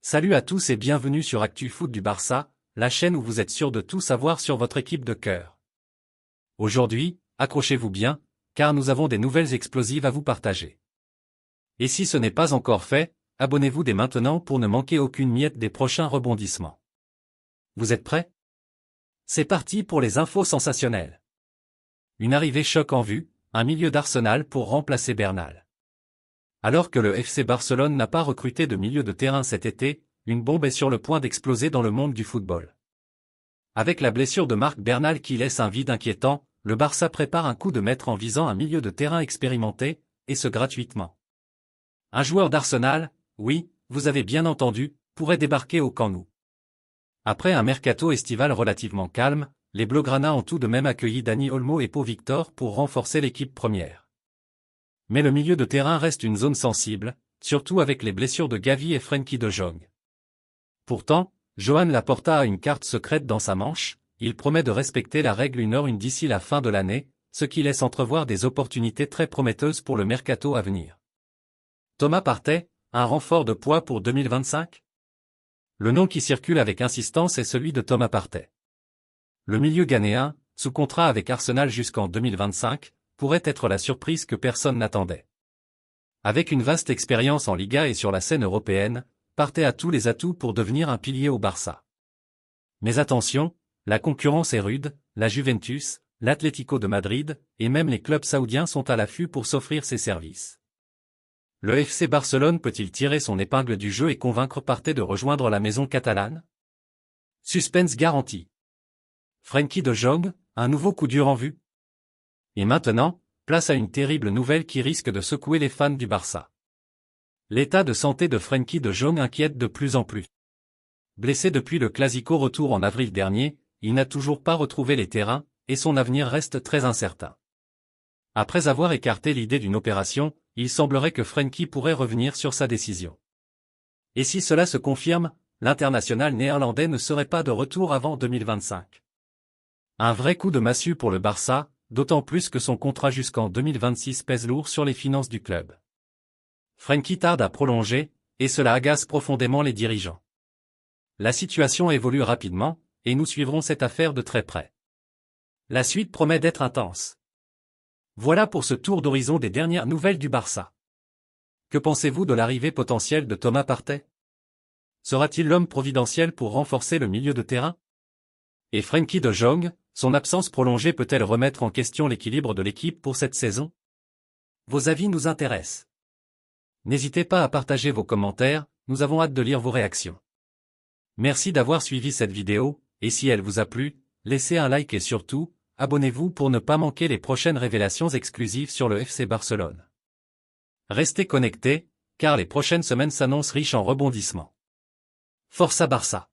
Salut à tous et bienvenue sur Actu Foot du Barça, la chaîne où vous êtes sûr de tout savoir sur votre équipe de cœur. Aujourd'hui, accrochez-vous bien, car nous avons des nouvelles explosives à vous partager. Et si ce n'est pas encore fait, abonnez-vous dès maintenant pour ne manquer aucune miette des prochains rebondissements. Vous êtes prêts? C'est parti pour les infos sensationnelles. Une arrivée choc en vue, un milieu d'Arsenal pour remplacer Bernal. Alors que le FC Barcelone n'a pas recruté de milieu de terrain cet été, une bombe est sur le point d'exploser dans le monde du football. Avec la blessure de Marc Bernal qui laisse un vide inquiétant, le Barça prépare un coup de maître en visant un milieu de terrain expérimenté, et ce gratuitement. Un joueur d'Arsenal, oui, vous avez bien entendu, pourrait débarquer au Camp Nou. Après un mercato estival relativement calme, les Blaugrana ont tout de même accueilli Dani Olmo et Pau Victor pour renforcer l'équipe première. Mais le milieu de terrain reste une zone sensible, surtout avec les blessures de Gavi et Frenkie de Jong. Pourtant, Joan Laporta a une carte secrète dans sa manche, il promet de respecter la règle 1h1 d'ici la fin de l'année, ce qui laisse entrevoir des opportunités très prometteuses pour le mercato à venir. Thomas Partey, un renfort de poids pour 2025? Le nom qui circule avec insistance est celui de Thomas Partey. Le milieu ghanéen, sous contrat avec Arsenal jusqu'en 2025, pourrait être la surprise que personne n'attendait. Avec une vaste expérience en Liga et sur la scène européenne, Partey a tous les atouts pour devenir un pilier au Barça. Mais attention, la concurrence est rude, la Juventus, l'Atlético de Madrid, et même les clubs saoudiens sont à l'affût pour s'offrir ses services. Le FC Barcelone peut-il tirer son épingle du jeu et convaincre Partey de rejoindre la maison catalane? Suspense garanti. Frenkie de Jong, un nouveau coup dur en vue? Et maintenant, place à une terrible nouvelle qui risque de secouer les fans du Barça. L'état de santé de Frenkie de Jong inquiète de plus en plus. Blessé depuis le Clasico retour en avril dernier, il n'a toujours pas retrouvé les terrains, et son avenir reste très incertain. Après avoir écarté l'idée d'une opération, il semblerait que Frenkie pourrait revenir sur sa décision. Et si cela se confirme, l'international néerlandais ne serait pas de retour avant 2025. Un vrai coup de massue pour le Barça, d'autant plus que son contrat jusqu'en 2026 pèse lourd sur les finances du club. Frenkie tarde à prolonger, et cela agace profondément les dirigeants. La situation évolue rapidement, et nous suivrons cette affaire de très près. La suite promet d'être intense. Voilà pour ce tour d'horizon des dernières nouvelles du Barça. Que pensez-vous de l'arrivée potentielle de Thomas Partey? Sera-t-il l'homme providentiel pour renforcer le milieu de terrain? Et Frenkie de Jong, son absence prolongée peut-elle remettre en question l'équilibre de l'équipe pour cette saison? Vos avis nous intéressent. N'hésitez pas à partager vos commentaires, nous avons hâte de lire vos réactions. Merci d'avoir suivi cette vidéo, et si elle vous a plu, laissez un like et surtout, abonnez-vous pour ne pas manquer les prochaines révélations exclusives sur le FC Barcelone. Restez connectés, car les prochaines semaines s'annoncent riches en rebondissements. Força Barça!